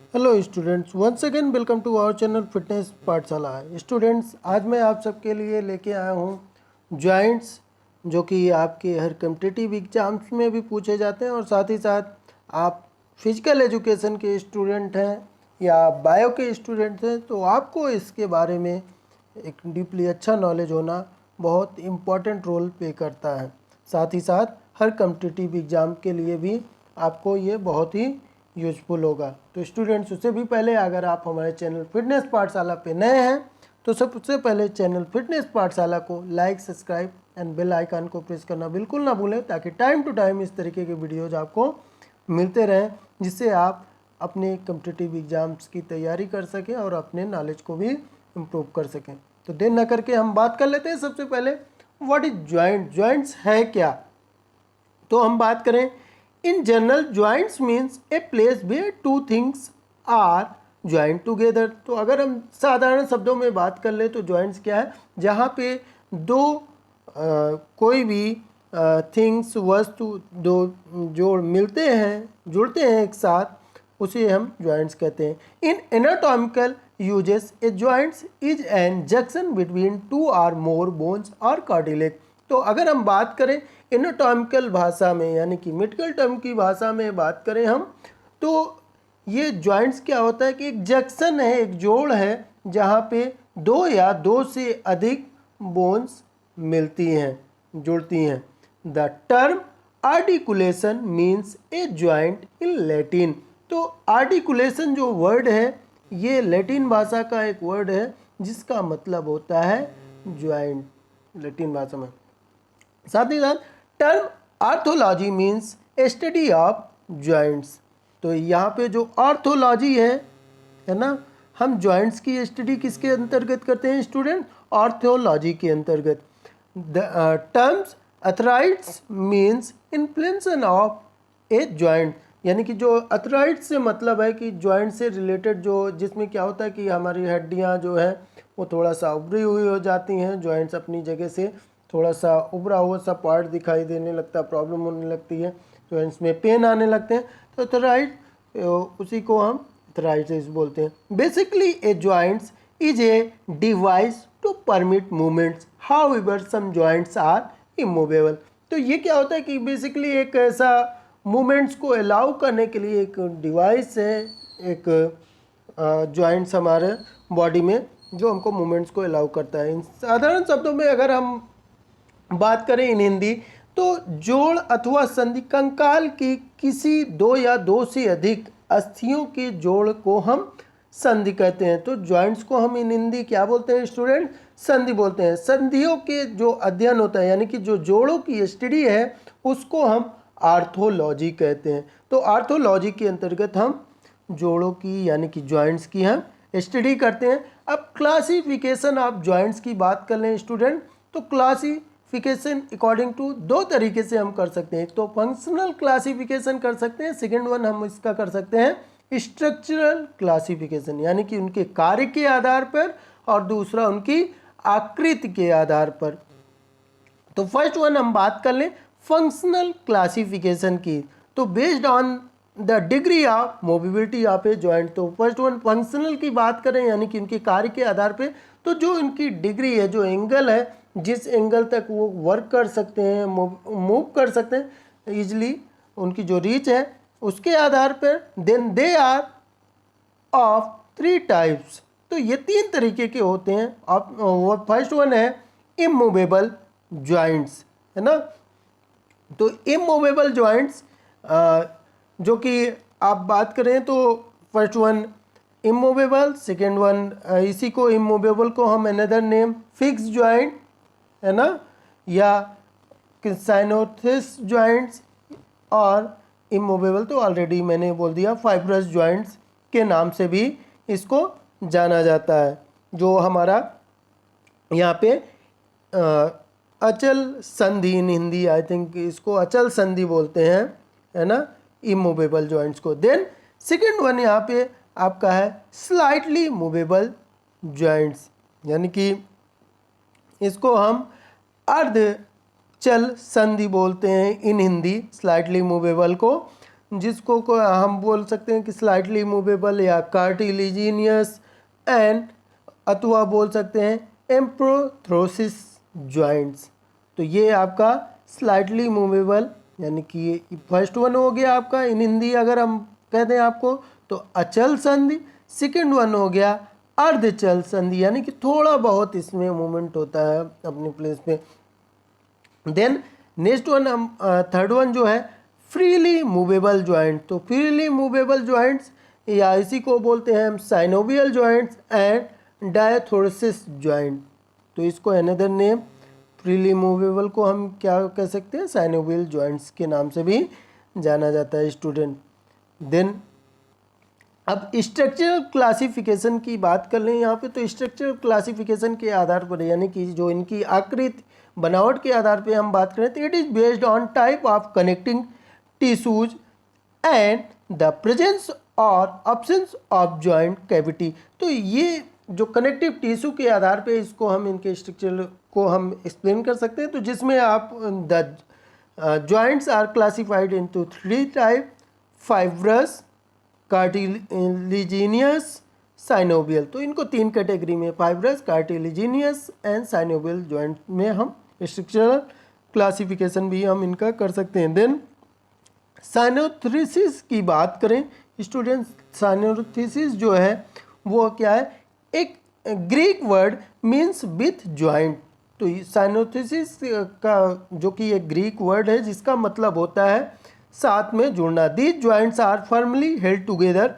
Hello students, once again welcome to our channel fitness Pathshala. Students, आज मैं आप सबके लिए लेके आया हूँ जॉइंट्स, जो कि आपके हर कॉम्पिटिटिव एग्जाम्स में भी पूछे जाते हैं और साथ ही साथ आप फिजिकल एजुकेशन के स्टूडेंट हैं या बायो के स्टूडेंट हैं तो आपको इसके बारे में एक डीपली अच्छा नॉलेज होना बहुत इम्पॉर्टेंट रोल प्ले करता है। साथ ही साथ हर कॉम्पिटिटिव एग्ज़ाम के लिए भी आपको ये बहुत ही यूजफुल होगा। तो स्टूडेंट्स, उससे भी पहले अगर आप हमारे चैनल फिटनेस पाठशाला पे नए हैं तो सबसे पहले चैनल फिटनेस पाठशाला को like, subscribe and bell icon को प्रेस करना बिल्कुल ना भूलें, ताकि टाइम टू टाइम इस तरीके के वीडियोज आपको मिलते रहें, जिससे आप अपने कॉम्पिटिटिव एग्जाम्स की तैयारी कर सकें और अपने नॉलेज को भी इम्प्रूव कर सकें। तो देर न करके हम बात कर लेते हैं सबसे पहले व्हाट इज जॉइंट। जॉइंट्स है क्या? तो हम बात करें, in general joints means a place where two things are joint together. तो अगर हम साधारण शब्दों में बात कर ले तो जॉइंट्स क्या है? जहाँ पे दो कोई भी थिंग्स, वस्तु दो जोड़ मिलते हैं, जुड़ते हैं एक साथ, उसे हम जॉइंट्स कहते हैं। In anatomical uses a joints is an junction between two or more bones और कार्टिलेज। तो अगर हम बात करें एनाटॉमिकल भाषा में, यानी कि मेडिकल टर्म की भाषा में बात करें हम, तो ये जॉइंट्स क्या होता है कि एक जंक्शन है, एक जोड़ है, जहाँ पे दो या दो से अधिक बोन्स मिलती हैं, जुड़ती हैं। The term articulation means a joint in Latin. तो आर्टिकुलेशन जो वर्ड है, ये लैटिन भाषा का एक वर्ड है जिसका मतलब होता है जॉइंट, लैटिन भाषा में। साथ ही साथ term arthrology means study of joints. तो यहाँ पे जो आर्थोलॉजी है ना, हम जॉइंट्स की स्टडी किसके अंतर्गत करते हैं स्टूडेंट? आर्थोलॉजी के अंतर्गत। The terms arthritis means inflammation of a joint, यानी कि जो अर्थराइट्स से मतलब है कि जॉइंट से रिलेटेड, जो जिसमें क्या होता है कि हमारी हड्डियाँ जो है वो थोड़ा सा उभरी हुई हो जाती हैं, जॉइंट्स अपनी जगह से थोड़ा सा उभरा हुआ सा पार्ट दिखाई देने लगता है, प्रॉब्लम होने लगती है, जॉइंट्स में पेन आने लगते हैं, तो अर्थराइट उसी को हम अर्थराइटिस बोलते हैं। Basically a joints is a device to permit movements, however some joints are immovable. तो ये क्या होता है कि बेसिकली एक ऐसा मूवमेंट्स को अलाउ करने के लिए एक डिवाइस है, एक जॉइंट्स हमारे बॉडी में जो हमको मूवमेंट्स को अलाउ करता है। इन साधारण शब्दों में अगर हम बात करें इन हिंदी, तो जोड़ अथवा संधि कंकाल की किसी दो या दो से अधिक अस्थियों के जोड़ को हम संधि कहते हैं। तो जॉइंट्स को हम इन हिंदी क्या बोलते हैं स्टूडेंट? संधि बोलते हैं। संधियों के जो अध्ययन होता है, यानी कि जो जोड़ों की स्टडी है, उसको हम आर्थोलॉजी कहते हैं। तो आर्थोलॉजी के अंतर्गत हम जोड़ों की, यानी कि जॉइंट्स की हम स्टडी करते हैं। अब क्लासिफिकेशन ऑफ जॉइंट्स की बात कर लें स्टूडेंट, तो क्लासिफिकेशन अकॉर्डिंग टू दो तरीके से हम कर सकते हैं। एक तो फंक्शनल क्लासिफिकेशन कर सकते हैं, सेकेंड वन हम इसका कर सकते हैं स्ट्रक्चरल क्लासिफिकेशन, यानी कि उनके कार्य के आधार पर, और दूसरा उनकी आकृति के आधार पर। तो फर्स्ट वन हम बात कर लें फंक्शनल क्लासिफिकेशन की, तो based on the degree of mobility of a joint. तो फर्स्ट वन फंक्शनल की बात करें, यानी कि उनके कार्य के आधार पे, तो जो इनकी डिग्री है, जो एंगल है, जिस एंगल तक वो वर्क कर सकते हैं, मूव कर सकते हैं इजिली, उनकी जो रीच है, उसके आधार पर then they are of three types. तो ये तीन तरीके के होते हैं। आप फर्स्ट वन है इमूवेबल जॉइंट्स, है ना। तो इमूवेबल जॉइंट्स जो कि आप बात करें तो first one immovable, second one इसी को इमूवेबल को हम अनदर नेम फिक्स जॉइंट, है ना, या साइनोथिस जॉइंट्स, और इमूवेबल तो ऑलरेडी मैंने बोल दिया फाइब्रस जॉइंट्स के नाम से भी इसको जाना जाता है। जो हमारा यहाँ पे अचल संधि, इन हिंदी आई थिंक इसको अचल संधि बोलते हैं, है ना, इमूवेबल जॉइंट्स को। देन सेकेंड वन यहाँ पे आपका है स्लाइटली मूवेबल जॉइंट्स, यानी कि इसको हम अर्ध चल संधि बोलते हैं इन हिंदी, स्लाइटली मूवेबल को। जिसको हम बोल सकते हैं कि स्लाइटली मूवेबल या कार्टिलेजिनियस एंड अथवा बोल सकते हैं एम्प्रोथ्रोसिस जॉइंट्स। तो ये आपका स्लाइटली मूवेबल यानी कि फर्स्ट वन हो गया आपका इन हिंदी अगर हम कहते हैं आपको तो अचल संधि। सेकंड वन हो गया अर्धचल संधि यानी कि थोड़ा बहुत इसमें मूवमेंट होता है अपनी प्लेस पे। देन नेक्स्ट वन हम थर्ड वन जो है फ्रीली मूवेबल जॉइंट। तो फ्रीली मूवेबल जॉइंट्स या इसी को बोलते हैं हम साइनोवियल जॉइंट्स एंड डायथोरसिस जॉइंट। तो इसको अनदर नेम फ्रीली मूवेबल को हम क्या कह सकते हैं, साइनोवियल जॉइंट्स के नाम से भी जाना जाता है स्टूडेंट। देन अब स्ट्रक्चरल क्लासिफिकेशन की बात कर लें यहाँ पे, तो स्ट्रक्चरल क्लासिफिकेशन के आधार पर यानी कि जो इनकी आकृति बनावट के आधार पे हम बात करें तो it is based on type of connecting tissues and the presence और absence ऑफ जॉइंट कैविटी। तो ये जो कनेक्टिव टिश्यू के आधार पे इसको हम इनके स्ट्रक्चर को हम एक्सप्लेन कर सकते हैं। तो जिसमें आप the joints are classified into 3 type, fibrous, cartilaginous, synovial. तो इनको 3 कैटेगरी में fibrous, cartilaginous and synovial joint में हम स्ट्रक्चरल क्लासिफिकेशन भी हम इनका कर सकते हैं। देन साइनोथ्रिसिस की बात करें स्टूडेंट्स, साइनोथ्रिसिस जो है वो क्या है, एक Greek word means with joint. तो साइनोथ्रिसिस का जो कि एक ग्रीक वर्ड है जिसका मतलब होता है साथ में जुड़ना। These joints are firmly held together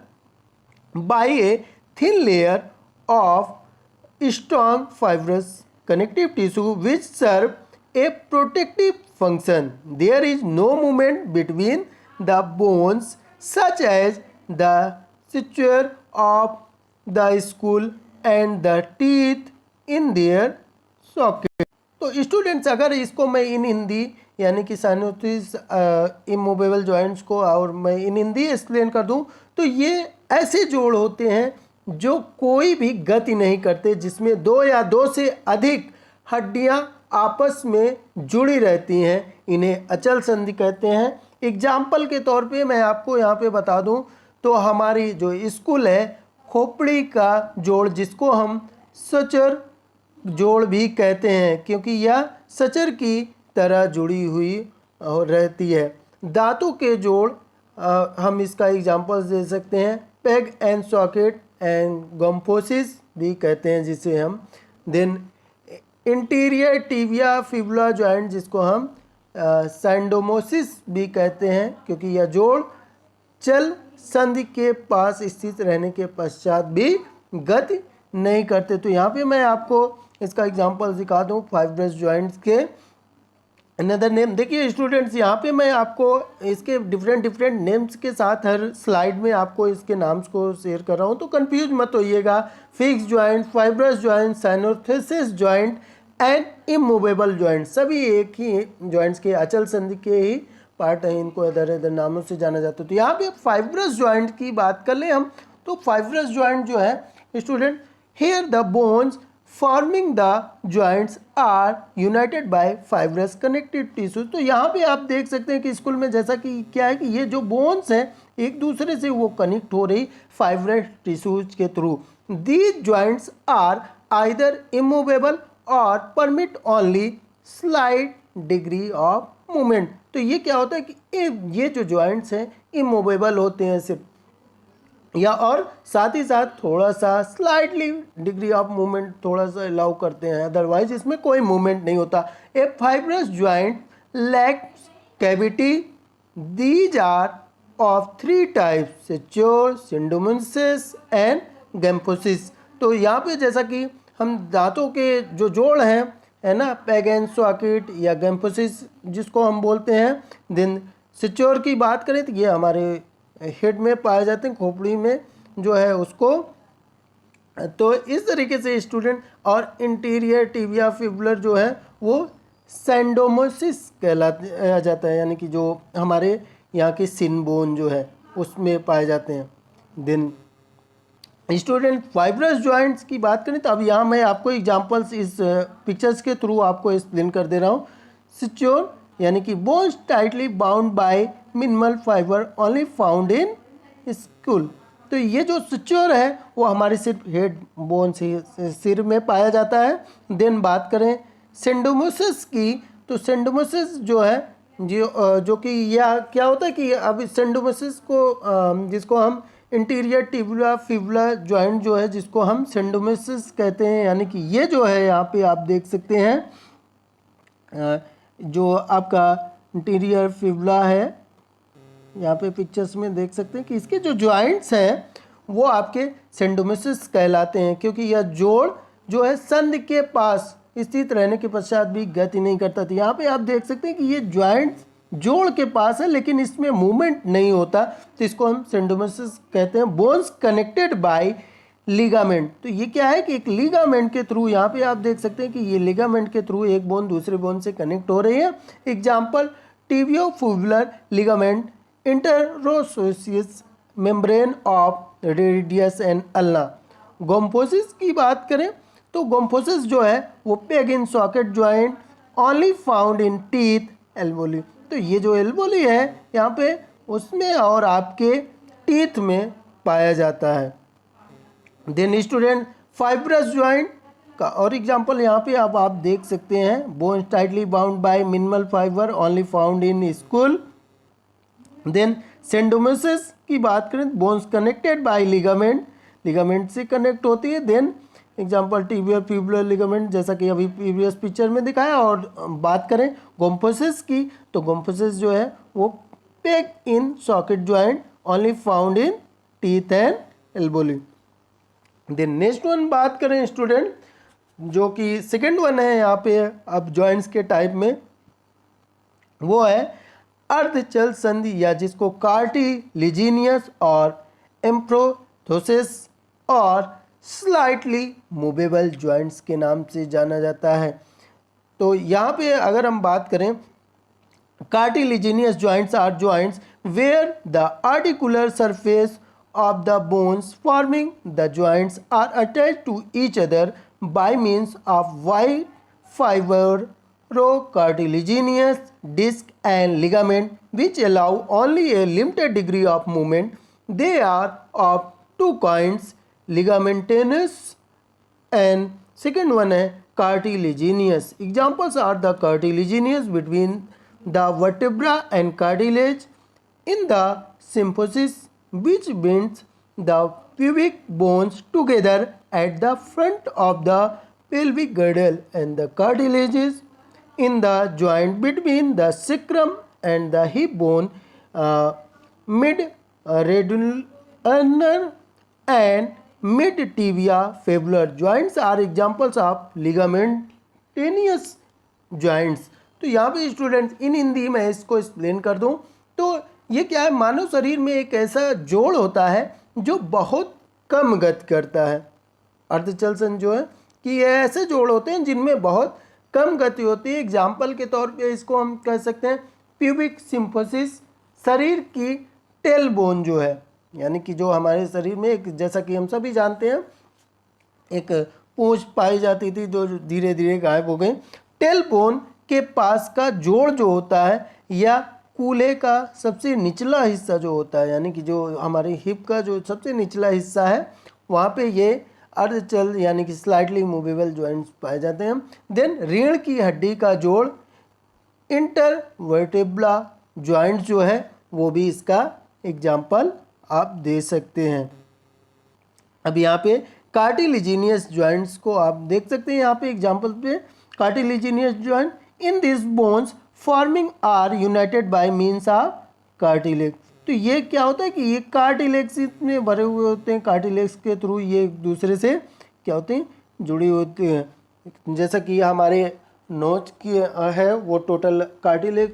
by a thin layer of strong fibrous connective tissue which serve a protective function. There is no movement between the bones such as the suture of the skull and the teeth in their socket. तो students अगर इसको मैं इन हिंदी यानी कि साइनोथ्रिस immovable joints को और मैं इन Hindi explain कर दूं तो ये ऐसे जोड़ होते हैं जो कोई भी गति नहीं करते, जिसमें 2 या 2 से अधिक हड्डियां आपस में जुड़ी रहती हैं, इन्हें अचल संधि कहते हैं। एग्जाम्पल के तौर पे मैं आपको यहाँ पे बता दूँ तो हमारी जो स्कूल है खोपड़ी का जोड़ जिसको हम सचर जोड़ भी कहते हैं क्योंकि यह सचर की तरह जुड़ी हुई रहती है। दांतों के जोड़ हम इसका एग्जाम्पल दे सकते हैं peg and socket and gomphosis भी कहते हैं जिसे हम। Then interior tibia fibula joint जिसको हम सैंडोमोसिस भी कहते हैं क्योंकि यह जोड़ चल संधि के पास स्थित रहने के पश्चात भी गति नहीं करते। तो यहाँ पे मैं आपको इसका एग्जांपल दिखा दूँ फाइब्रस जॉइंट्स के अनदर नेम। देखिए स्टूडेंट्स यहाँ पे मैं आपको इसके डिफरेंट नेम्स के साथ हर स्लाइड में आपको इसके नाम्स को शेयर कर रहा हूँ, तो कंफ्यूज मत होइएगा। Fix joint, fibrous joint, synarthrosis joint and immovable joint, सभी एक ही जॉइंट्स के अचल संधि के ही पार्ट हैं, इनको इधर नामों से जाना जाता है। तो यहाँ पे फाइब्रस जॉइंट की बात कर ले हम, तो फाइब्रस जॉइंट जो है student, here the bones forming the joints are united by fibrous connective tissues. तो यहाँ पे आप देख सकते हैं कि स्कूल में जैसा कि क्या है कि ये जो बोन्स हैं एक दूसरे से वो कनेक्ट हो रही फाइब्रस टिश्यूज के through. These joints are either immovable और permit only slight degree of movement. तो ये क्या होता है कि ये जो जॉइंट्स हैं इमूवेबल होते हैं सिर्फ, या और साथ ही साथ थोड़ा सा स्लाइटली डिग्री ऑफ मूवमेंट थोड़ा सा अलाउ करते हैं, अदरवाइज इसमें कोई मूवमेंट नहीं होता। A fibrous joint lacks cavity, these are of 3 types, suture, syndesmosis and gomphosis. तो यहाँ पे जैसा कि हम दांतों के जो जोड़ हैं है ना, पेग एंड सॉकेट या गैम्फोसिस जिसको हम बोलते हैं। देन सिच्योर की बात करें तो ये हमारे हेड में पाए जाते हैं, खोपड़ी में जो है उसको। तो इस तरीके से स्टूडेंट, और इंटीरियर टिबिया फिबुलर जो है वो सैंडोमोसिस कहलाया जाता है, यानी कि जो हमारे यहाँ के सिन बोन जो है उसमें पाए जाते हैं। देन स्टूडेंट फाइब्रस जॉइंट्स की बात करें तो अब यहाँ मैं आपको एग्जांपल्स इस पिक्चर्स के थ्रू आपको एक्सप्लेन कर दे रहा हूँ। सिच्योर यानी कि bones tightly bound by minimal fibre only found in school. तो ये जो सुच्योर है वो हमारे सिर्फ हेड बोन से सिर में पाया जाता है। देन बात करें सिंडोमोसिस की, तो सिंडोमोसिस जो है जो कि यह क्या होता है कि अब सिंडोमोसिस को जिसको हम इंटीरियर टिबुला फिबुला जॉइंट जो है जिसको हम सिंडोमोसिस कहते हैं, यानी कि ये जो है यहाँ पे आप देख सकते हैं जो आपका इंटीरियर फिबुला है, यहाँ पे पिक्चर्स में देख सकते हैं कि इसके जो जॉइंट्स हैं वो आपके सिंडोमोसिस कहलाते हैं, क्योंकि यह जोड़ जो है संधि के पास स्थित रहने के पश्चात भी गति नहीं करता था। यहाँ पे आप देख सकते हैं कि ये जॉइंट्स जोड़ के पास है लेकिन इसमें मूवमेंट नहीं होता, तो इसको हम सिंडोमोसिस कहते हैं। बोन्स कनेक्टेड बाय लिगामेंट, तो ये क्या है कि एक लिगामेंट के थ्रू, यहाँ पे आप देख सकते हैं कि ये लिगामेंट के थ्रू एक बोन दूसरे बोन से कनेक्ट हो रही है। Example tibiofibular ligament, interosseous membrane of radius and ulna. Gomphosis की बात करें तो गोम्फोसिस जो है वो peg in socket joint only found in teeth alveoli. तो ये जो एल्वोली है यहाँ पे उसमें और आपके टीथ में पाया जाता है। देन स्टूडेंट फाइब्रस जॉइंट का और एग्जांपल यहाँ पे अब आप देख सकते हैं, bones tightly bound by minimal fibre only found in skull. Then syndesmosis की बात करें, bones connected by ligament, ligament से कनेक्ट होती है। Then example tibial fibular ligament, जैसा कि अभी प्रीवियस पिक्चर में दिखाया। और बात करें गोम्फोसिस की, तो गोम्फोसिस जो है वो peg in socket joint only found in teeth and एल्बोली। देन नेक्स्ट वन बात करें स्टूडेंट, जो कि सेकेंड वन है यहाँ पे अब जॉइंट्स के टाइप में, वो है अर्धचल संधि, या जिसको कार्टिलिजिनियस और एम्प्रोथोसिस और स्लाइटली मूवेबल जॉइंट्स के नाम से जाना जाता है। तो यहाँ पे अगर हम बात करें, cartilaginous joints are joints where the articular surface of the bones forming the joints are attached to each other by means of wide fibrocartilaginous disc and ligament which allow only a limited degree of movement. They are of two kinds, ligamentous and second one है cartilaginous. Examples are the cartilaginous between the vertebra and cartilage in the symphysis which binds the pubic bones together at the front of the pelvic girdle, and the cartilages in the joint between the sacrum and the hip bone, mid radulnar and mid tibia fibular joints are examples of ligamentous joints. तो यहाँ पे students in Hindi में इसको explain कर दूँ तो ये क्या है, मानव शरीर में एक ऐसा जोड़ होता है जो बहुत कम गति करता है। अर्धचल संधि जो है कि ये ऐसे जोड़ होते हैं जिनमें बहुत कम गति होती है। एग्जाम्पल के तौर पे इसको हम कह सकते हैं प्यूबिक सिम्फोसिस, शरीर की टेल बोन जो है, यानी कि जो हमारे शरीर में एक, जैसा कि हम सभी जानते हैं, एक पूंछ पाई जाती थी जो धीरे धीरे गायब हो गई। टेल बोन के पास का जोड़ जो होता है, या कूल्हे का सबसे निचला हिस्सा जो होता है, यानी कि जो हमारे हिप का जो सबसे निचला हिस्सा है, वहाँ पे ये अर्धचल यानी कि स्लाइटली मूवेबल जॉइंट्स पाए जाते हैं। देन रीढ़ की हड्डी का जोड़ इंटरवर्टेब्रा जॉइंट जो है वो भी इसका एग्जाम्पल आप दे सकते हैं। अब यहाँ पे कार्टिलिजिनियस जॉइंट्स को आप देख सकते हैं, यहाँ पे एग्जाम्पल पे cartilaginous joint in this bones forming are united by means of cartilage. तो ये क्या होता है कि ये कार्टिलेज में भरे हुए होते हैं, कार्टिलेज के थ्रू ये एक दूसरे से क्या होते हैं, जुड़ी होती हैं। जैसा कि हमारे नोच की है वो टोटल कार्टिलेज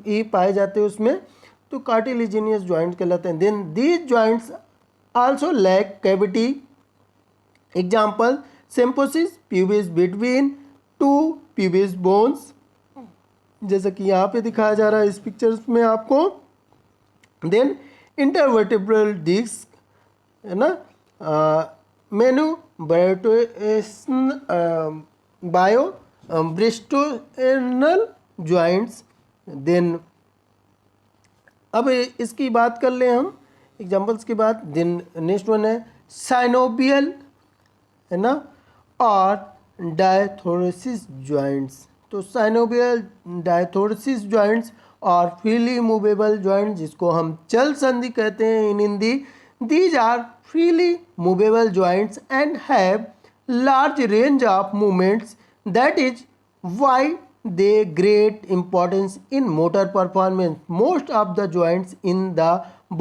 ही पाए जाते हैं उसमें, तो कार्टिलिजिनियस जॉइंट कहलाते हैं। Then these joints also lack cavity, example symphysis pubis between two pubis bones, जैसा कि यहाँ पे दिखाया जा रहा है इस पिक्चर्स में आपको। देन इंटरवर्टेब्रल डिस्क है ना, बायो ब्रिस्टोनल जॉइंट्स, देन अब इसकी बात कर लें हम एग्जांपल्स के बाद। देन नेक्स्ट वन है साइनोबियल, है ना, और डायथोरेसिस जॉइंट्स। तो साइनोबियल, डायथोरेसिस जॉइंट्स और फ्रीली मूवेबल जॉइंट, जिसको हम चल संधि कहते हैं in Hindi, these are freely movable joints and have large range of movements. That is why they great importance in motor performance. Most of the joints in the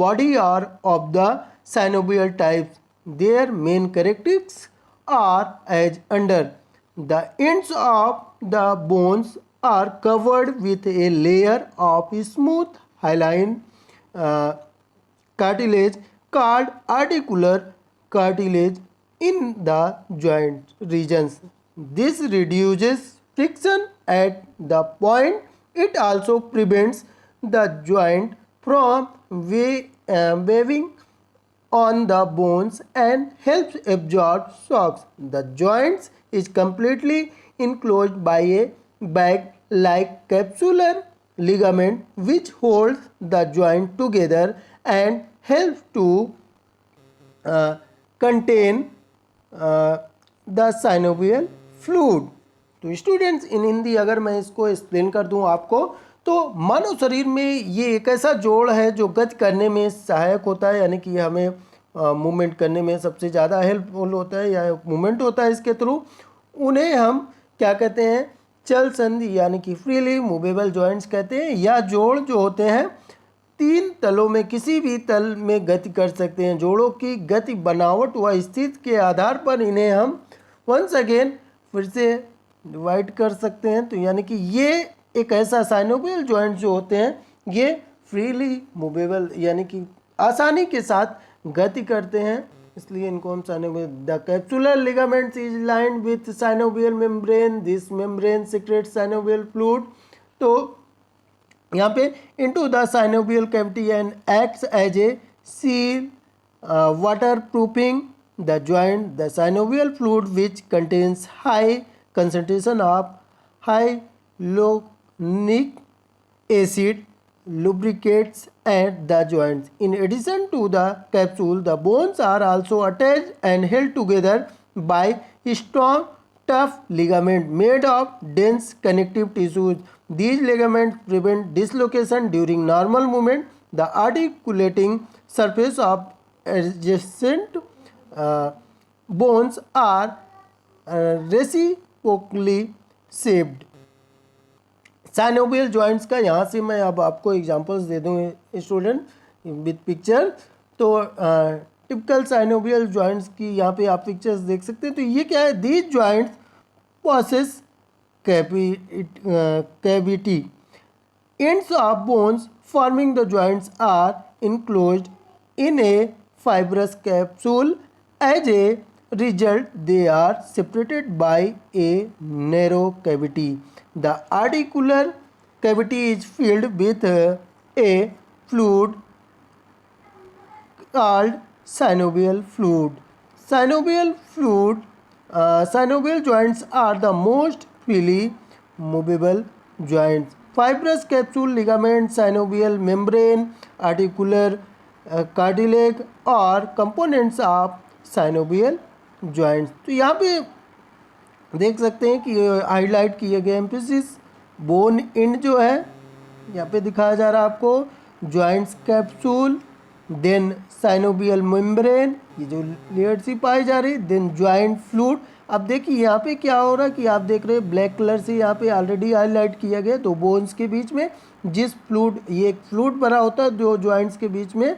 body are of the synovial types. Their main characteristics are as under. The ends of the bones are covered with a layer of smooth hyaline cartilage called articular cartilage in the joint regions. This reduces friction at the point. It also prevents the joint from waving on the bones and helps absorb shocks. The joints is completely enclosed by a bag-like capsular ligament which holds the joint together and helps to contain the synovial fluid. तो students in Hindi अगर मैं इसको explain कर दूं आपको, तो मानव शरीर में ये एक ऐसा जोड़ है जो गति करने में सहायक होता है, यानी कि हमें मूवमेंट करने में सबसे ज़्यादा हेल्पफुल होता है, या मूवमेंट होता है इसके थ्रू। उन्हें हम क्या कहते हैं, चल संधि यानी कि फ्रीली मूवेबल जॉइंट्स कहते हैं। या जोड़ जो होते हैं तीन तलों में किसी भी तल में गति कर सकते हैं। जोड़ों की गति, बनावट व स्थिति के आधार पर इन्हें हम वंस अगेन फिर से डिवाइड कर सकते हैं। तो यानी कि ये एक ऐसा साइनोवियल जॉइंट जो होते हैं ये फ्रीली मूवेबल यानी कि आसानी के साथ गति करते हैं, इसलिए इनको हम synovial. The capsular ligaments is lined with synovial membrane, this membrane secrets synovial fluid. तो यहाँ पे into the synovial cavity and acts as a seal, waterproofing the joint. The synovial fluid which contains high concentration of hyaluronic acid lubricates at the joints. In addition to the capsule, the bones are also attached and held together by strong tough ligament made of dense connective tissues. These ligaments prevent dislocation during normal movement. The articulating surface of adjacent bones are reciprocally shaped. Synovial joints का यहाँ से मैं अब आपको examples दे दूँ student with picture. तो typical synovial joints की यहाँ पे आप पिक्चर्स देख सकते हैं। तो ये क्या है, these joints possess cavity. Ends of bones forming the joints are enclosed in a fibrous capsule. As a result, they are separated by a narrow cavity. The articular cavity is filled with a fluid called synovial fluid. Synovial joints are the most freely movable joints. Fibrous capsule, ligament, synovial membrane, articular cartilage और components of synovial joints. तो यहाँ पे देख सकते हैं कि highlight किए गए एम्फेसिस बोन एंड जो है यहाँ पे दिखाया जा रहा है आपको, joints capsule, then synovial membrane, ये जो लेयर सी पाई जा रही, देन जॉइंट फ्लूइड। अब देखिए यहाँ पे क्या हो रहा है कि आप देख रहे हैं ब्लैक कलर से यहाँ पे ऑलरेडी हाईलाइट किया गया। तो बोन्स के बीच में जिस फ्लूइड, ये एक फ्लूइड भरा होता है जो जॉइंट्स के बीच में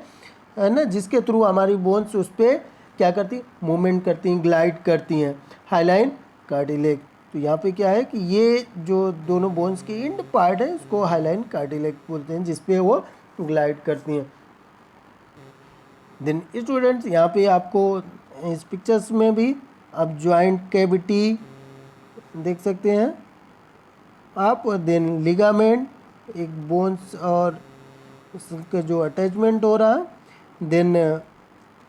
है ना, जिसके थ्रू हमारी बोन्स उस पर क्या करती हैं, मूवमेंट करती हैं, ग्लाइड करती हैं, हाइलाइन कार्टिलेज। तो यहाँ पे क्या है कि ये जो दोनों बोन्स के इंड पार्ट है उसको हाइलाइन कार्टिलेज बोलते हैं, जिसपे वो ग्लाइड करती हैं। देन स्टूडेंट्स यहाँ पे आपको इस पिक्चर्स में भी अब जॉइंट कैविटी देख सकते हैं आप, देन लिगामेंट, एक बोन्स और उसका जो अटैचमेंट हो रहा है, देन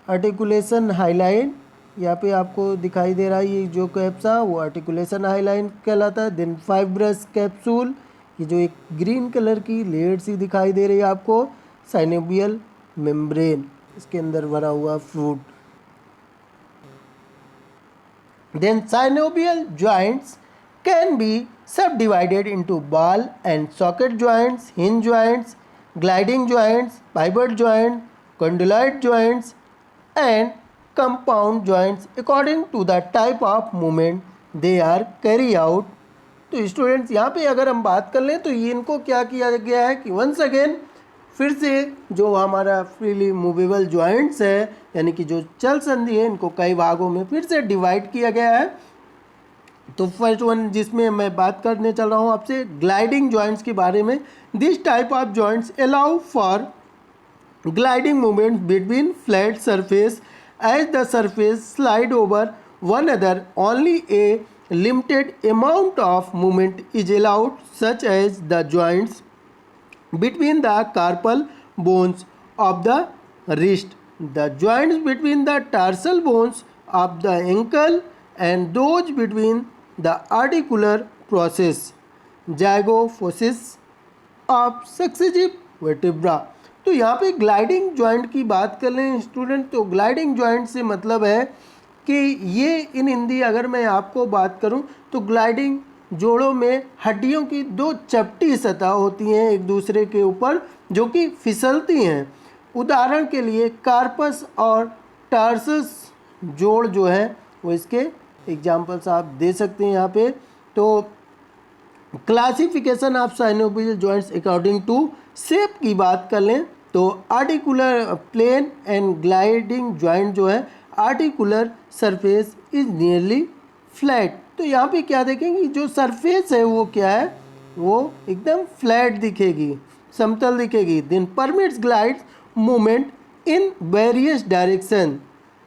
आर्टिकुलेशन हाइलाइन यहाँ पे आपको दिखाई दे रहा है, ये जो कैप्सा वो आर्टिकुलेशन हाइलाइन कहलाता है। देन फाइब्रस कैप्सूल, ये जो एक ग्रीन कलर की लेयर सी दिखाई दे रही है आपको, साइनोवियल मेम्ब्रेन, इसके अंदर भरा हुआ fruit. Then synovial joints can be subdivided into ball and socket joints, hinge joints, gliding joints, pivot joint, condyloid joints and compound joints according to the type of movement they are carry out। तो students यहाँ पे अगर हम बात कर लें तो ये इनको क्या किया गया है कि वंस अगेन फिर से जो हमारा फ्रीली मूवेबल जॉइंट्स है यानी कि जो चल संधि है इनको कई भागों में फिर से डिवाइड किया गया है। तो फर्स्ट वन जिसमें मैं बात करने चल रहा हूँ आपसे ग्लाइडिंग जॉइंट्स के बारे में। This type of joints allow for gliding movement between flat surface as the surface slide over one other only a limited amount of movement is allowed, such as the joints between the carpal bones of the wrist, the joints between the tarsal bones of the ankle and those between the articular process zygophosis of successive vertebra। तो यहाँ पे gliding joint की बात कर लें student तो gliding joint से मतलब है कि ये इन हिंदी अगर मैं आपको बात करूं तो ग्लाइडिंग जोड़ों में हड्डियों की दो चपटी सतह होती हैं एक दूसरे के ऊपर जो कि फिसलती हैं। उदाहरण के लिए कार्पस और टार्सस जोड़ जो है वो इसके एग्जाम्पल्स आप दे सकते हैं यहाँ पे। तो classification of synovial joints according to shape की बात कर लें तो articular plane and gliding joint जो है articular surface is nearly flat. तो यहाँ पे क्या देखेंगे जो सरफेस है वो क्या है वो एकदम फ्लैट दिखेगी समतल दिखेगी। Then permits glides movement in various direction.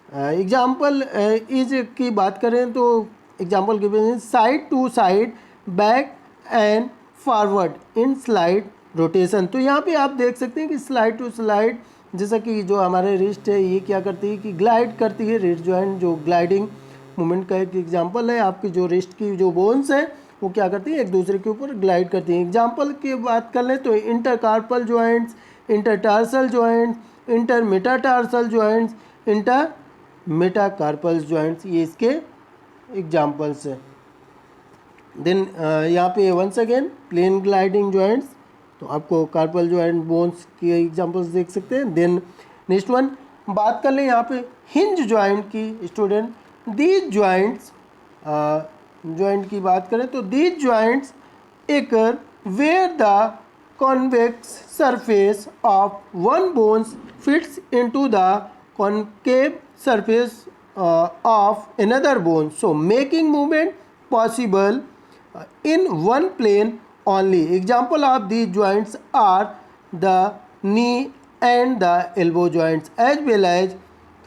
Example is की बात करें तो एग्जाम्पल के side to side back and forward in slide rotation. तो यहाँ पे आप देख सकते हैं कि स्लाइड टू स्लाइड जैसा कि जो हमारे रिस्ट है ये क्या करती है कि ग्लाइड करती है। रिस्ट जॉइंट जो ग्लाइडिंग मूवमेंट का एक एग्जांपल है। आपकी जो रिस्ट की जो बोन्स हैं वो क्या करती है एक दूसरे के ऊपर ग्लाइड करती हैं। एग्जांपल की बात कर लें तो intercarpal joints, intertarsal joints, intermetatarsal joints, intermetacarpal joints ये इसके एग्जाम्पल्स हैं। देन यहाँ पे once again plane gliding joints तो आपको कार्पल जॉइंट बोन्स की एग्जांपल्स देख सकते हैं। देन नेक्स्ट वन बात कर लें यहाँ पे हिंज जॉइंट की स्टूडेंट। दीज जॉइंट्स जॉइंट की बात करें तो these joints occur where the convex surface of one bones fits into the concave surface of another bone so making movement possible in one plane only। Example of these joints are the knee and the elbow joints as well as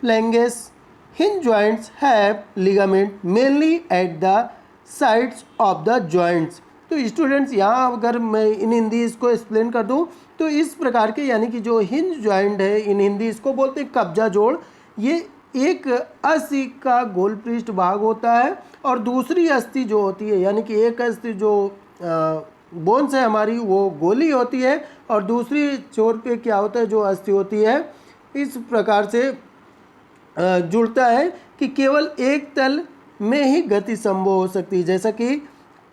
phalanges। Hinge joints have ligament mainly at the sides of the joints। तो students यहाँ अगर मैं इन हिंदी इसको explain कर दूँ तो इस प्रकार के यानी कि जो हिंज जॉइंट है इन हिंदी इसको बोलते हैं कब्जा जोड़। ये एक अस्थि का गोल पृष्ठ भाग होता है और दूसरी अस्थि जो होती है यानी कि एक अस्थि जो बोन्स है हमारी वो गोली होती है और दूसरी छोर पे क्या होता है जो अस्थि होती है इस प्रकार से जुड़ता है कि केवल एक तल में ही गति संभव हो सकती है जैसा कि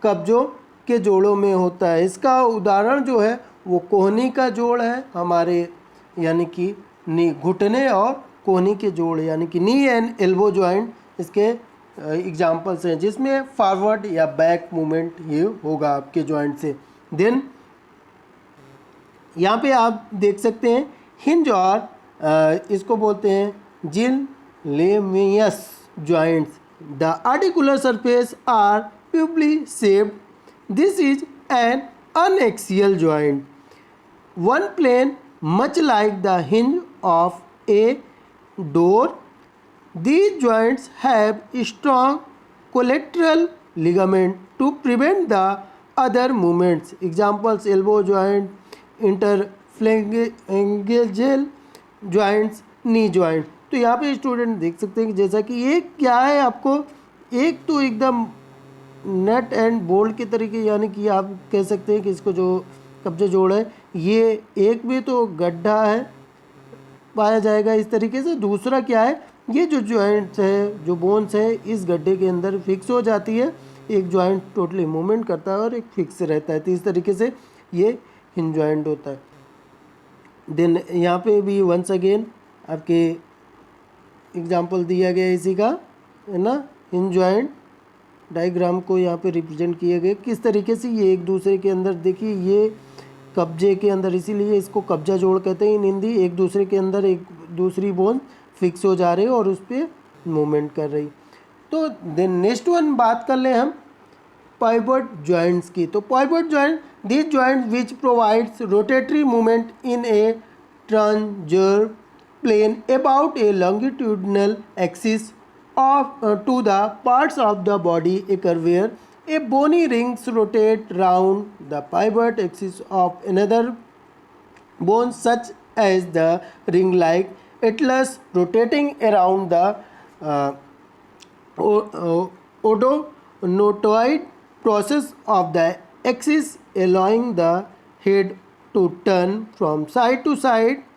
कब्जों के जोड़ों में होता है। इसका उदाहरण जो है वो कोहनी का जोड़ है हमारे यानी कि नी घुटने और कोहनी के जोड़ यानी कि नी एंड एल्बो जॉइंट इसके एग्जाम्पल्स हैं जिसमें फॉरवर्ड या बैक मूवमेंट ये होगा आपके जॉइंट से। देन यहाँ पे आप देख सकते हैं हिंज और इसको बोलते हैं ginglymus joints. The articular surface are pulley shaped. This is an uniaxial joint one plane much like the hinge of a door। These joints have strong collateral ligament to prevent the other movements। Examples elbow joint, interphalangeal joints, knee joint। तो यहाँ पे student देख सकते हैं कि जैसा कि ये क्या है आपको एक तो एकदम नट एंड बोल्ट के तरीके यानी कि आप कह सकते हैं कि इसको जो कब्जा जोड़ है, ये एक भी तो गड्ढा है पाया जाएगा इस तरीके से। दूसरा क्या है, ये जो जॉइंट्स है, जो बोन्स है, इस गड्ढे के अंदर फिक्स हो जाती है। एक जॉइंट टोटली मूवमेंट करता है और एक फिक्स रहता है, तो इस तरीके से ये हिंज जॉइंट होता है। देन यहाँ पे भी वंस अगेन आपके एग्जाम्पल दिया गया इसी का, है ना। हिंज जॉइंट डायग्राम को यहाँ पे रिप्रेजेंट किए गए किस तरीके से, ये एक दूसरे के अंदर, देखिए ये कब्जे के अंदर, इसीलिए इसको कब्जा जोड़ कहते हैं इन हिंदी। एक दूसरे के अंदर एक दूसरी बोन फिक्स हो जा रही है और उस पर मूवमेंट कर रही। तो देन नेक्स्ट वन बात कर लें हम पाइवट जॉइंट्स की। तो pivot joint, this joint which provides rotatory movement in a transverse plane about a longitudinal axis of to the parts of the body occur where a bony rings rotate round the pivot axis of another bone, such as the ring-like atlas rotating around the odontoid process of the axis, allowing the head to turn from side to side.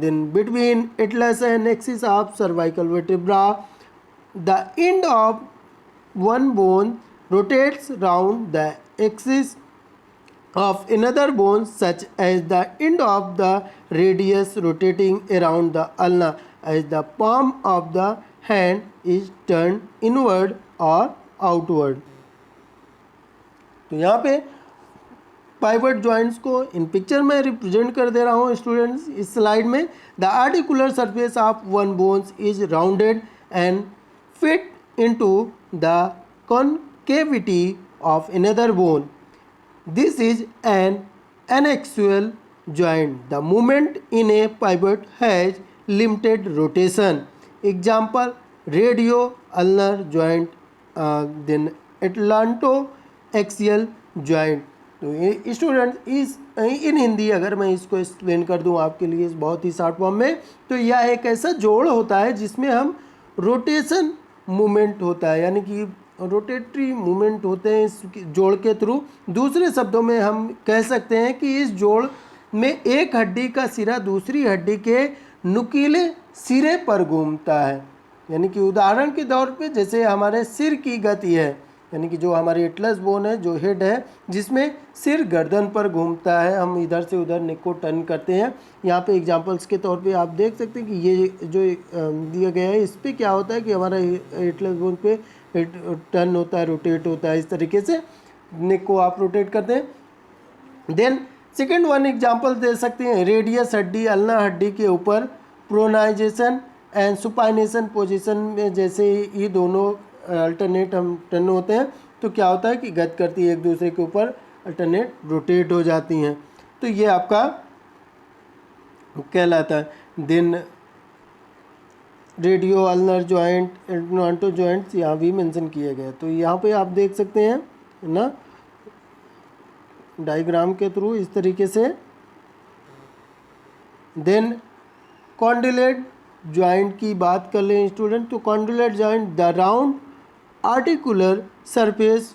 Then between atlas and axis of cervical vertebra, the end of one bone rotates round the axis of another bone, such as the end of the radius rotating around the ulna as the palm of the hand is turned inward or outward. तो यहाँ पे pivot joints को इन picture में represent कर दे रहा हूँ students इस slide में। The articular surface of one bones is rounded and fit into the concavity of another bone. This is an uniaxial joint. The movement in a pivot has limited rotation. Example radio ulnar joint, then atlanto axial joint. तो student इस in Hindi अगर मैं इसको explain कर दूं आपके लिए बहुत ही शॉर्ट फॉर्म में, तो यह एक ऐसा जोड़ होता है जिसमें हम रोटेशन मूवमेंट होता है, यानी कि रोटेटरी मूवमेंट होते हैं इस जोड़ के थ्रू। दूसरे शब्दों में हम कह सकते हैं कि इस जोड़ में एक हड्डी का सिरा दूसरी हड्डी के नुकीले सिरे पर घूमता है। यानी कि उदाहरण के तौर पे जैसे हमारे सिर की गति है, यानी कि जो हमारी एटलस बोन है, जो हेड है, जिसमें सिर गर्दन पर घूमता है, हम इधर से उधर नेक को टर्न करते हैं। यहाँ पे एग्जांपल्स के तौर पे आप देख सकते हैं कि ये जो दिया गया है इस पे क्या होता है कि हमारा एटलस बोन पे टर्न होता है, रोटेट होता है, इस तरीके से नेक को आप रोटेट करते हैं। देन सेकेंड वन एग्जाम्पल दे सकते हैं, रेडियस हड्डी अल्ना हड्डी के ऊपर प्रोनाइजेशन एंड सुपाइनेशन पोजिशन में जैसे ये दोनों अल्टरनेट हम टर्न होते हैं तो क्या होता है कि गति करती है एक दूसरे के ऊपर, अल्टरनेट रोटेट हो जाती हैं, तो ये आपका कहलाता है। देन radio ulnar joint, atlanto joints यहाँ भी मेंशन किए गए, तो यहाँ पे आप देख सकते हैं ना डायग्राम के थ्रू इस तरीके से। देन कॉन्डिलेट जॉइंट की बात कर लें स्टूडेंट, तो condylar joint the round articular surface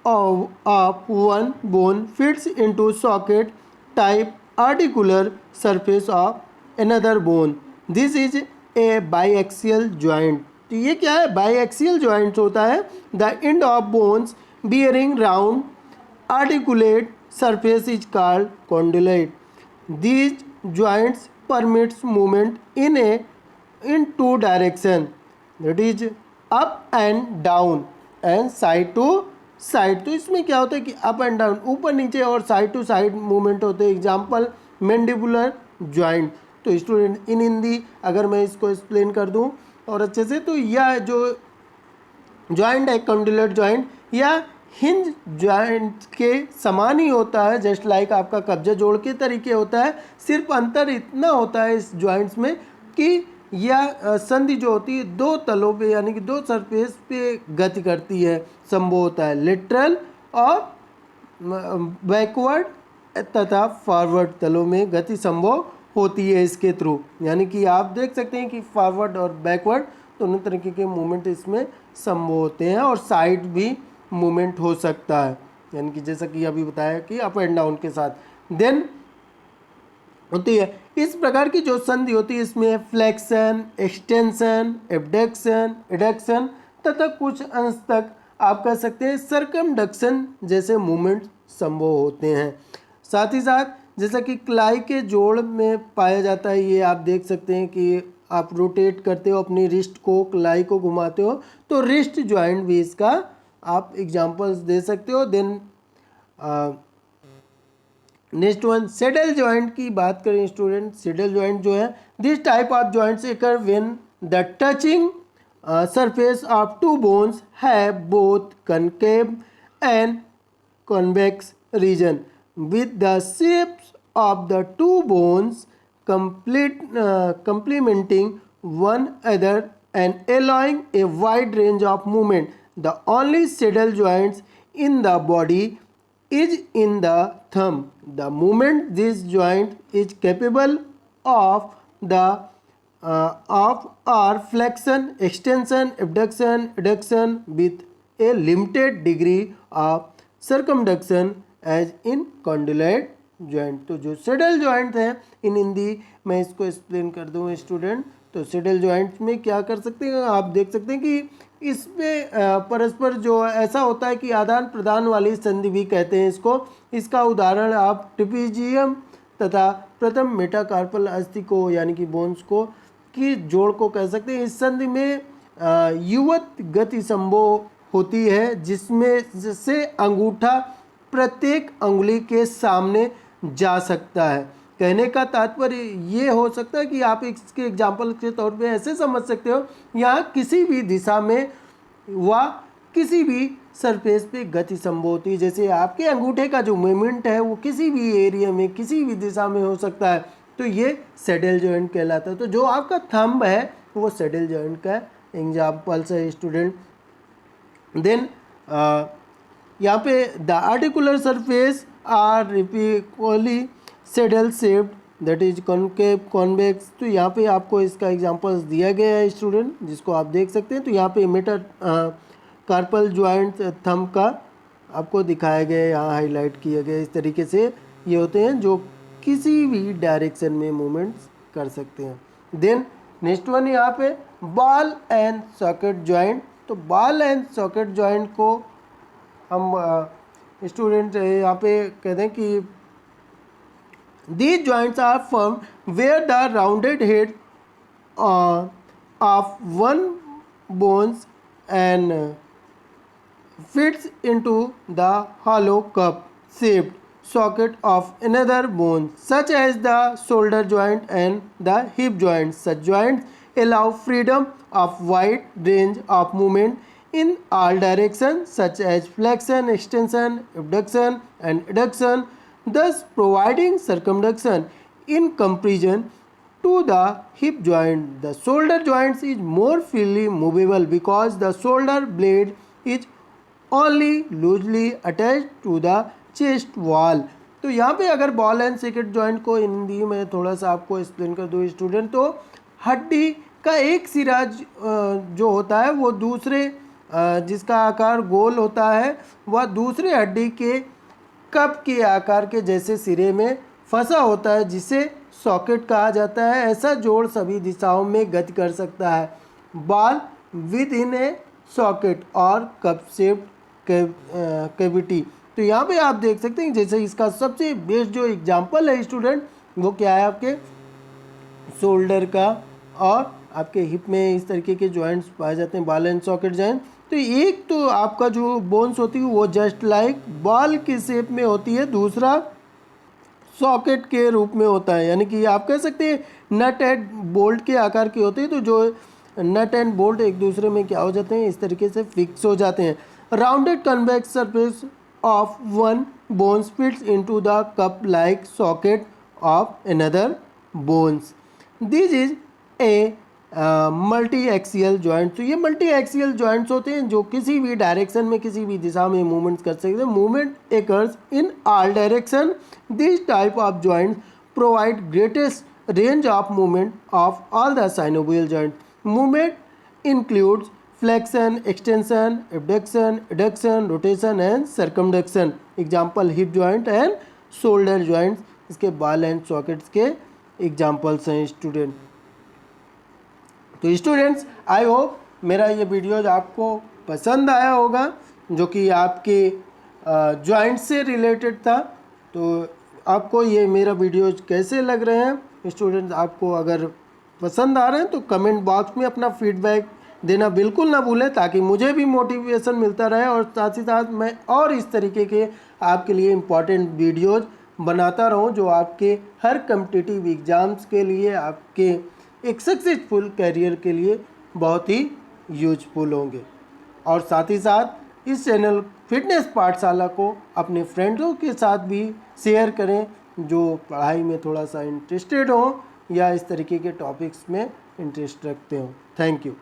of one bone fits into socket type articular surface of another bone. This is a biaxial joint. तो ये क्या है, biaxial joint होता है। The end of bones bearing round articulate surface is called condylate. These joints permits movement in two direction, that is up and down and side to side. तो इसमें क्या होता है कि अप एंड डाउन, ऊपर नीचे और साइड टू साइड मूवमेंट होते हैं। Example mandibular joint. तो स्टूडेंट इन हिंदी अगर मैं इसको एक्सप्लेन कर दूं और अच्छे से, तो यह जो जॉइंट है कॉन्डिलेट जॉइंट या हिंज जॉइंट के समान ही होता है, जस्ट लाइक आपका कब्जा जोड़ के तरीके होता है। सिर्फ अंतर इतना होता है इस जॉइंट्स में कि यह संधि जो होती है दो तलों पे यानी कि दो सरफेस पे गति करती है, संभव होता है लेटरल और बैकवर्ड तथा फॉरवर्ड तलों में गति संभव होती है इसके थ्रू। यानी कि आप देख सकते हैं कि फॉरवर्ड और बैकवर्ड दोनों तरीके के मूवमेंट इसमें संभव होते हैं और साइड भी मूवमेंट हो सकता है। यानी कि जैसा कि अभी बताया कि अप एंड डाउन के साथ। देन होती है इस प्रकार की जो संधि होती है इसमें फ्लेक्शन, एक्सटेंशन, एबडक्शन, एडक्शन तथा कुछ अंश तक आप कह सकते हैं सरकमडक्शन जैसे मूवमेंट संभव होते हैं। साथ ही साथ जैसा कि कलाई के जोड़ में पाया जाता है, ये आप देख सकते हैं कि आप रोटेट करते हो अपनी रिस्ट को, कलाई को घुमाते हो तो रिस्ट जॉइंट भी इसका आप एग्जांपल्स दे सकते हो। Then next one saddle joint की बात करें स्टूडेंट, सेडल जॉइंट जो है this type of joints occur when the touching surface of two bones have both concave and convex region with the shapes of the two bones complementing one another and allowing a wide range of movement. The only saddle joints in the body is in the thumb. The movement this joint is capable of are flexion, extension, abduction, adduction with a limited degree of circumduction as in condylate joint. तो जो saddle joint है इन हिंदी मैं इसको explain कर दूँ student, तो saddle joint में क्या कर सकते हैं आप देख सकते हैं कि इसमें परस्पर जो ऐसा होता है कि आदान प्रदान वाली संधि भी कहते हैं इसको। इसका उदाहरण आप ट्रिपीजियम तथा प्रथम मेटाकार्पल अस्थि को यानी कि बोन्स को की जोड़ को कह सकते हैं। इस संधि में युवत गति संभव होती है जिससे अंगूठा प्रत्येक अंगुली के सामने जा सकता है। कहने का तात्पर्य ये हो सकता है कि आप इसके एग्जाम्पल के तौर पे ऐसे समझ सकते हो, यहाँ किसी भी दिशा में व किसी भी सरफेस पे गति संभव होती है। जैसे आपके अंगूठे का जो मूवमेंट है वो किसी भी एरिया में किसी भी दिशा में हो सकता है, तो ये सेडल जॉइंट कहलाता है। तो जो आपका थंब है वो सेडल जॉइंट का एग्जाम्पल्स है स्टूडेंट। देन यहाँ पे the articular surface are reciprocally saddle shaped that is concave convex. तो यहाँ पे आपको इसका एग्जांपल्स दिया गया है स्टूडेंट जिसको आप देख सकते हैं। तो यहाँ पे मेटर कार्पल जॉइंट थंब का आपको दिखाया गया है, यहाँ हाईलाइट किया गया है। इस तरीके से ये होते हैं जो किसी भी डायरेक्शन में मूवमेंट्स कर सकते हैं। देन नेक्स्ट वन यहाँ पे बॉल एंड सॉकेट जॉइंट। तो बॉल एंड सॉकेट जॉइंट को हम स्टूडेंट यहाँ पे कहते हैं कि these joints are formed where the rounded head of one bones and fits into the hollow cup shaped socket of another bone such as the shoulder joint and the hip joint. Such joints allow freedom of wide range of movement in all directions such as flexion, extension, abduction and adduction, thus providing circumduction in comparison to the hip joint. The shoulder joint is more freely movable because the shoulder blade is only loosely attached to the chest wall. तो यहाँ पे अगर ball and socket joint को हिंदी में थोड़ा सा आपको explain कर दूँ स्टूडेंट, तो हड्डी का एक सिरा जो होता है वो दूसरे जिसका आकार गोल होता है वह दूसरे हड्डी के कप के आकार के जैसे सिरे में फंसा होता है जिसे सॉकेट कहा जाता है। ऐसा जोड़ सभी दिशाओं में गति कर सकता है। Ball with in A socket और कप शेप्ड कैविटी। तो यहाँ पे आप देख सकते हैं जैसे इसका सबसे बेस्ट जो एग्जांपल है स्टूडेंट वो क्या है आपके शोल्डर का और आपके हिप में इस तरीके के जॉइंट्स पाए जाते हैं बॉल एंड सॉकेट जॉइंट। तो एक तो आपका जो बोन्स होती है वो जस्ट लाइक बॉल के शेप में होती है, दूसरा सॉकेट के रूप में होता है, यानी कि आप कह सकते हैं नट एंड बोल्ट के आकार के होते हैं। तो जो नट एंड बोल्ट एक दूसरे में क्या हो जाते हैं इस तरीके से फिक्स हो जाते हैं। Rounded convex surface of one bones fits into the cup like socket of another bones. This is a multi axial joint. तो ये मल्टी एक्सियल जॉइंट्स होते हैं जो किसी भी डायरेक्शन में किसी भी दिशा में मूवमेंट्स कर सकते हैं। Movement acres in all direction. This type of joints provide greatest range of movement of all the synovial joint. Movement includes flexion, extension, abduction, adduction, rotation and circumduction. Example hip joint and shoulder joints, इसके ball and sockets के examples हैं student. तो students I hope मेरा ये videos आपको पसंद आया होगा, जो कि आपके जॉइंट से रिलेटेड था। तो आपको ये मेरा वीडियोज कैसे लग रहे हैं स्टूडेंट्स? आपको अगर पसंद आ रहे हैं तो कमेंट बॉक्स में अपना फीडबैक देना बिल्कुल ना भूलें, ताकि मुझे भी मोटिवेशन मिलता रहे और साथ ही साथ मैं और इस तरीके के आपके लिए इम्पॉर्टेंट वीडियोज बनाता रहूं, जो आपके हर कॉम्पिटिटिव एग्ज़ाम्स के लिए, आपके एक सक्सेसफुल करियर के लिए बहुत ही यूजफुल होंगे। और साथ ही साथ इस चैनल फिटनेस पाठशाला को अपने फ्रेंड्सों के साथ भी शेयर करें, जो पढ़ाई में थोड़ा सा इंटरेस्टेड हो या इस तरीके के टॉपिक्स में इंटरेस्ट रखते हो। Thank you.